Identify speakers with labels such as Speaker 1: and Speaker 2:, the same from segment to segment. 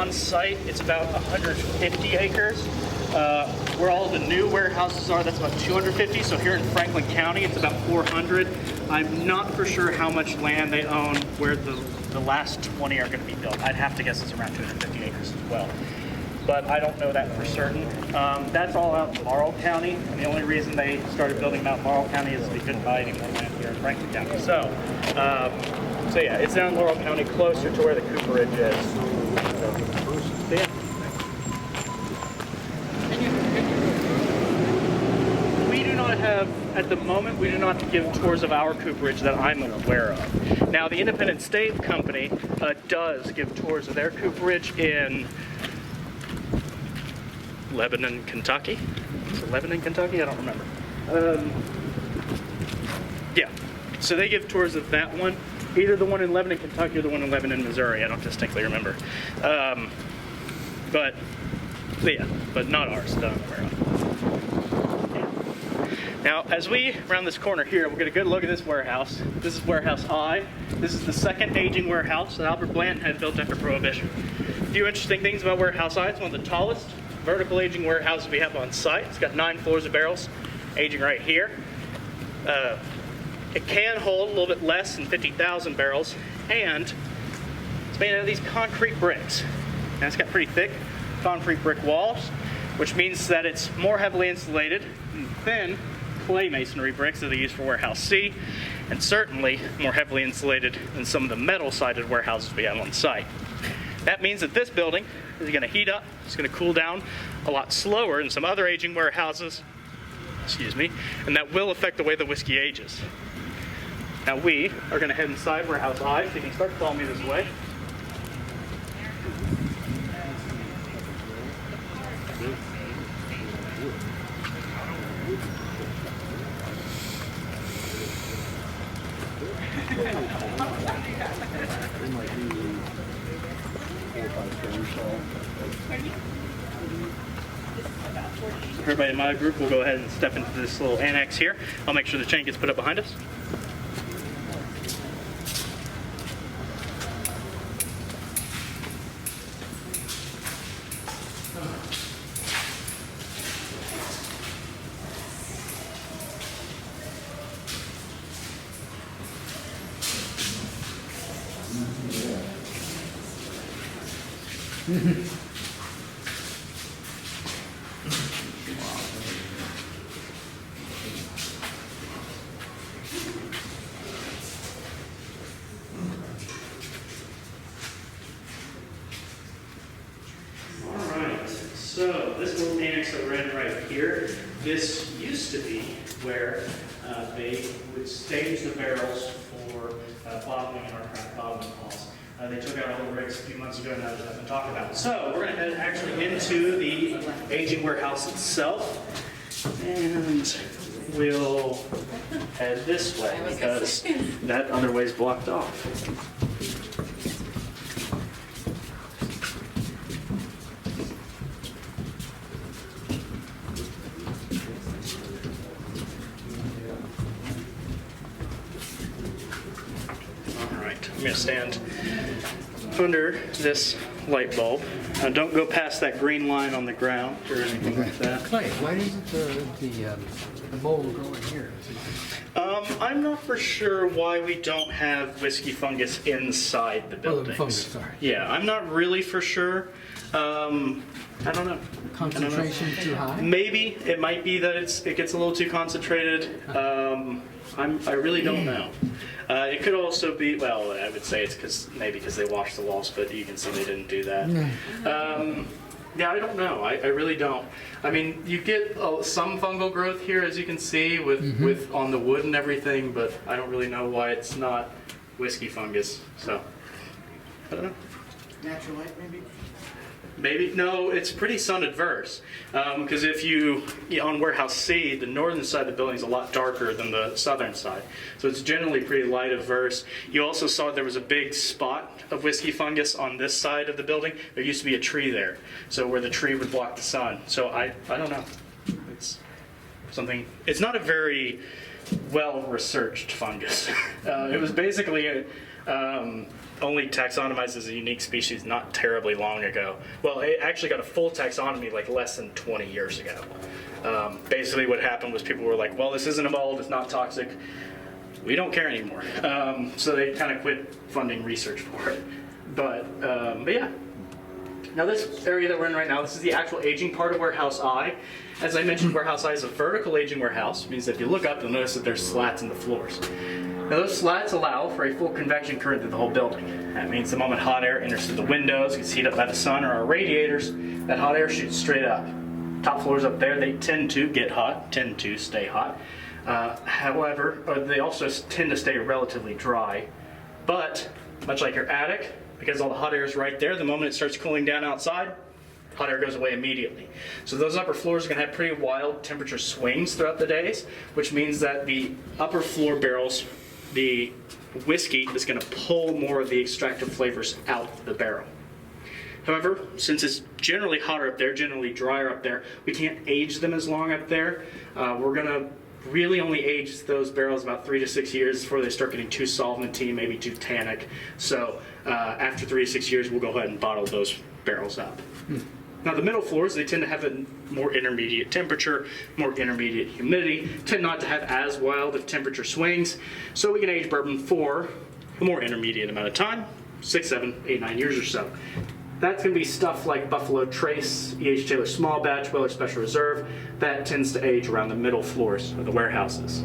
Speaker 1: on site, it's about 150 acres. Where all the new warehouses are, that's about 250. So here in Franklin County, it's about 400. I'm not for sure how much land they own where the last 20 are going to be built. I'd have to guess it's around 250 acres as well, but I don't know that for certain. That's all out in Laurel County, and the only reason they started building them out in Laurel County is they couldn't buy any more land here in Franklin County. So yeah, it's down in Laurel County, closer to where the cooperage is. So, yeah. We do not have, at the moment, we do not give tours of our cooperage that I'm aware of. Now, the Independent Stave Company does give tours of their cooperage in Lebanon, Kentucky. Is it Lebanon, Kentucky? I don't remember. Yeah, so they give tours of that one. Either the one in Lebanon, Kentucky, or the one in Lebanon, Missouri. I don't distinctly remember. But yeah, but not ours, that I'm aware of. Yeah. Now, as we round this corner here, we'll get a good look at this warehouse. This is Warehouse I. This is the second aging warehouse that Albert Blanton had built after Prohibition. A few interesting things about Warehouse I. It's one of the tallest vertical aging warehouses we have on site. It's got 9 floors of barrels, aging right here. It can hold a little bit less than 50,000 barrels, and it's made out of these concrete bricks. Now, it's got pretty thick concrete brick walls, which means that it's more heavily insulated than thin clay masonry bricks that they use for Warehouse C, and certainly more heavily insulated than some of the metal-sided warehouses we have on site. That means that this building is going to heat up, it's going to cool down a lot slower than some other aging warehouses, and that will affect the way the whiskey ages. Now we are going to head inside Warehouse I, so you can start to follow me this way. Everybody in my group will go ahead and step into this little annex here. I'll make sure the chain gets put up behind us. So this little annex that we're in right here, this used to be where they would stage the barrels for bottling in our craft bottling halls. They took out all the rigs a few months ago, and now there's nothing to talk about. So we're going to head actually into the aging warehouse itself, and we'll head this way because that other way is blocked off. I'm going to stand under this light bulb. Don't go past that green line on the ground or anything like that.
Speaker 2: Clay, why isn't the mold growing here?
Speaker 1: I'm not for sure why we don't have whiskey fungus inside the buildings.
Speaker 2: Oh, fungus, sorry.
Speaker 1: Yeah, I'm not really for sure. I don't know.
Speaker 2: Concentration too high?
Speaker 1: Maybe it might be that it gets a little too concentrated. I really don't know. It could also be, well, I would say it's maybe because they washed the walls, but you can see they didn't do that. Yeah, I don't know. I really don't. I mean, you get some fungal growth here, as you can see, with on the wood and everything, but I don't really know why it's not whiskey fungus. So, I don't know.
Speaker 3: Natural light, maybe?
Speaker 1: Maybe. No, it's pretty sun adverse. Because if on Warehouse C, the northern side of the building is a lot darker than the southern side. So it's generally pretty light averse. You also saw there was a big spot of whiskey fungus on this side of the building. There used to be a tree there. So where the tree would block the sun. So I don't know. It's not a very well researched fungus. It was basically only taxonomized as a unique species not terribly long ago. Well, it actually got a full taxonomy like less than 20 years ago. Basically what happened was people were like, well, this isn't a mold, it's not toxic, we don't care anymore. So they kind of quit funding research for it. But yeah. Now this area that we're in right now, this is the actual aging part of warehouse I. As I mentioned, warehouse I is a vertical aging warehouse. It means that if you look up, you'll notice that there's slats in the floors. Now those slats allow for a full convection current through the whole building. That means the moment hot air enters through the windows, gets heated up by the sun or our radiators, that hot air shoots straight up. Top floors up there, they tend to get hot, tend to stay hot. However, they also tend to stay relatively dry. But, much like your attic, because all the hot air is right there, the moment it starts cooling down outside, hot air goes away immediately. So those upper floors are going to have pretty wild temperature swings throughout the days, which means that the upper floor barrels, the whiskey is going to pull more of the extractive flavors out of the barrel. However, since it's generally hotter up there, generally drier up there, we can't age them as long up there. We're going to really only age those barrels about 3 to 6 years before they start getting too solventy, maybe too tannic. So after 3 to 6 years, we'll go ahead and bottle those barrels up. Now the middle floors, they tend to have a more intermediate temperature, more intermediate humidity, tend not to have as wild of temperature swings. So we can age bourbon for a more intermediate amount of time, 6, 7, 8, 9 years or so. That's going to be stuff like Buffalo Trace, E.H. Taylor Small Batch, Weller Special Reserve. That tends to age around the middle floors of the warehouses.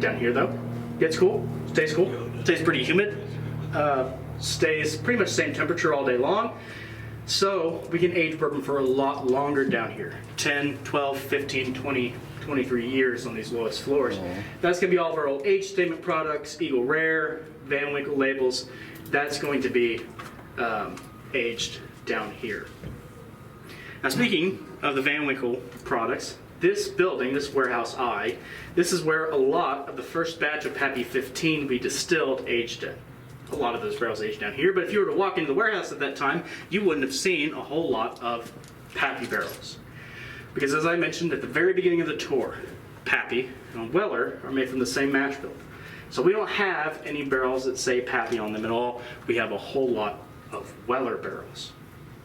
Speaker 1: Down here though, gets cool, stays pretty humid, stays pretty much the same temperature all day long. So we can age bourbon for a lot longer down here, 10, 12, 15, 20, 23 years on these lowest floors. That's going to be all of our old age statement products, Eagle Rare, Van Winkle labels. That's going to be aged down here. Now speaking of the Van Winkle products, this building, this warehouse I, this is where a lot of the first batch of Pappy 15 we distilled aged in. A lot of those barrels aged down here, but if you were to walk into the warehouse at that time, you wouldn't have seen a whole lot of Pappy barrels. Because as I mentioned at the very beginning of the tour, Pappy and Weller are made from the same mash bill. So we don't have any barrels that say Pappy on them at all. We have a whole lot of Weller barrels.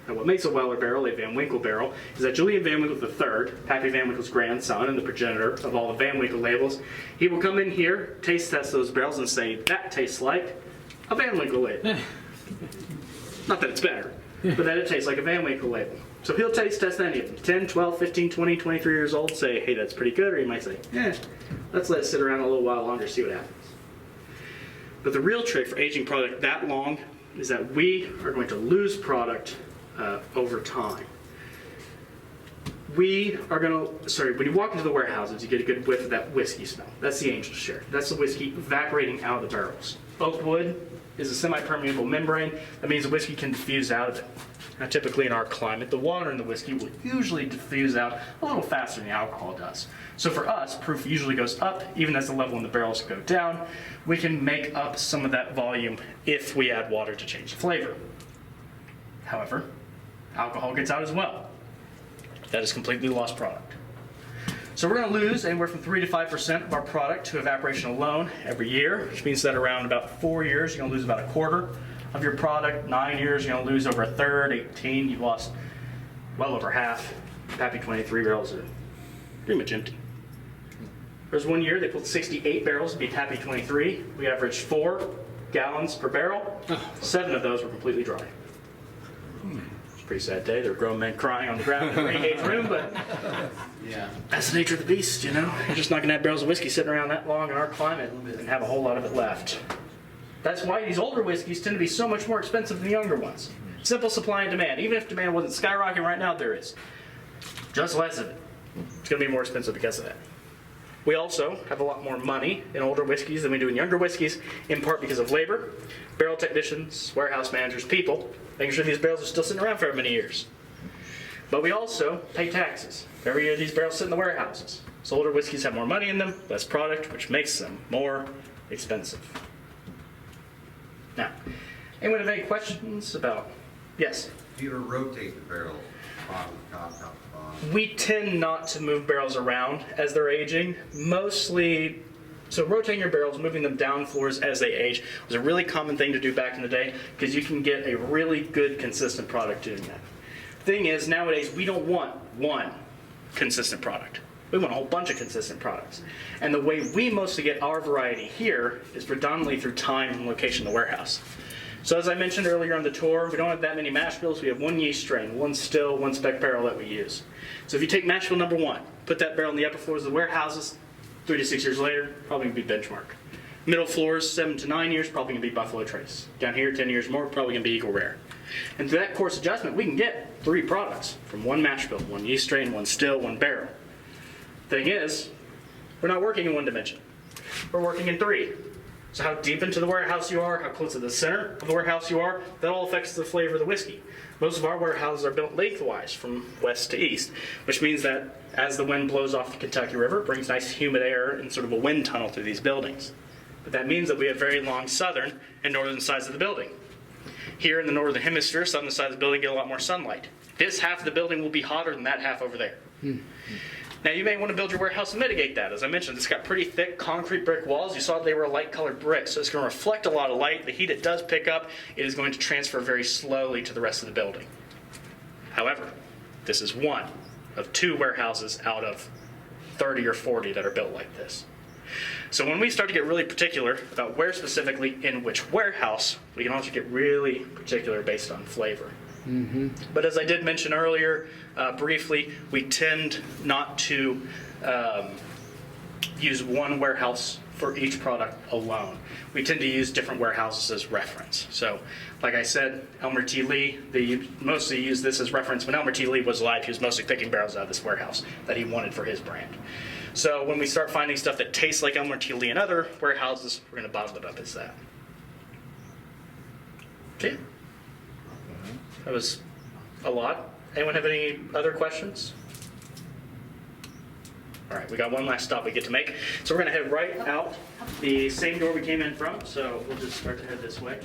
Speaker 1: Now what makes a Weller barrel a Van Winkle barrel is that Julian Van Winkle III, Pappy Van Winkle's grandson and the progenitor of all the Van Winkle labels, he will come in here, taste test those barrels and say, that tastes like a Van Winkle label. Not that it's better, but that it tastes like a Van Winkle label. So he'll taste test any of them. 10, 12, 15, 20, 23 years old, say, hey, that's pretty good. Or he might say, let's let it sit around a little while longer, see what happens. But the real trick for aging product that long is that we are going to lose product over time. We are going to, when you walk into the warehouses, you get a good whiff of that whiskey smell. That's the angel share. That's the whiskey evaporating out of the barrels. Oak wood is a semi-permeable membrane. That means the whiskey can diffuse out of it. Now, typically in our climate, the water in the whiskey will usually diffuse out a little faster than the alcohol does. So for us, proof usually goes up, even as the level in the barrels go down. We can make up some of that volume if we add water to change the flavor. However, alcohol gets out as well. That is completely lost product. So we're going to lose anywhere from 3 to 5% of our product to evaporation alone every year, which means that around about 4 years, you're going to lose about a quarter of your product. 9 years, you're going to lose over a third. 18, you've lost well over half. Pappy 23 barrels are pretty much empty. There was 1 year they pulled 68 barrels to be Pappy 23. We averaged 4 gallons per barrel. 7 of those were completely dry. It's a pretty sad day. There were grown men crying on the ground in the pre-age room, but yeah, that's the nature of the beast, you know. You're just not going to have barrels of whiskey sitting around that long in our climate and have a whole lot of it left. That's why these older whiskeys tend to be so much more expensive than the younger ones. Simple supply and demand. Even if demand wasn't skyrocketing right now, there is. Just less of it. It's going to be more expensive because of that. We also have a lot more money in older whiskeys than we do in younger whiskeys, in part because of labor, barrel technicians, warehouse managers, people, making sure these barrels are still sitting around for many years. But we also pay taxes. Every year these barrels sit in the warehouses. So older whiskeys have more money in them, less product, which makes them more expensive. Now, anyone have any questions about? Yes?
Speaker 4: Do you ever rotate the barrels? Bottom, top, bottom?
Speaker 1: We tend not to move barrels around as they're aging. Mostly So rotating your barrels, moving them down floors as they age, was a really common thing to do back in the day because you can get a really good, consistent product doing that. Thing is, nowadays, we don't want one consistent product. We want a whole bunch of consistent products. And the way we mostly get our variety here is predominantly through time and location of the warehouse. So as I mentioned earlier on the tour, we don't have that many mash bills. We have one yeast strain, one still, one spec barrel that we use. So if you take mash bill number 1, put that barrel in the upper floors of the warehouses, 3 to 6 years later, probably going to be benchmark. Middle floors, 7 to 9 years, probably going to be Buffalo Trace. Down here, 10 years more, probably going to be Eagle Rare. And through that course adjustment, we can get 3 products from one mash bill, one yeast strain, one still, one barrel. Thing is, we're not working in 1 dimension. We're working in 3. So how deep into the warehouse you are, how close to the center of the warehouse you are, that all affects the flavor of the whiskey. Most of our warehouses are built lengthwise from west to east, which means that as the wind blows off the Kentucky River, it brings nice humid air and sort of a wind tunnel through these buildings. But that means that we have very long southern and northern sides of the building. Here in the northern hemisphere, southern side of the building get a lot more sunlight. This half of the building will be hotter than that half over there. Now you may want to build your warehouse to mitigate that. As I mentioned, it's got pretty thick concrete brick walls. You saw they were light colored bricks, so it's going to reflect a lot of light. The heat it does pick up, it is going to transfer very slowly to the rest of the building. However, this is one of 2 warehouses out of 30 or 40 that are built like this. So when we start to get really particular about where specifically in which warehouse, we can also get really particular based on flavor. But as I did mention earlier, briefly, we tend not to use one warehouse for each product alone. We tend to use different warehouses as reference. So, like I said, Elmer T. Lee, they mostly use this as reference. When Elmer T. Lee was alive, he was mostly picking barrels out of this warehouse that he wanted for his brand. So when we start finding stuff that tastes like Elmer T. Lee in other warehouses, we're going to bottle it up as that. Okay. That was a lot. Anyone have any other questions? All right, we got one last stop we get to make. So we're going to head right out the same door we came in from. So we'll just start to head this way.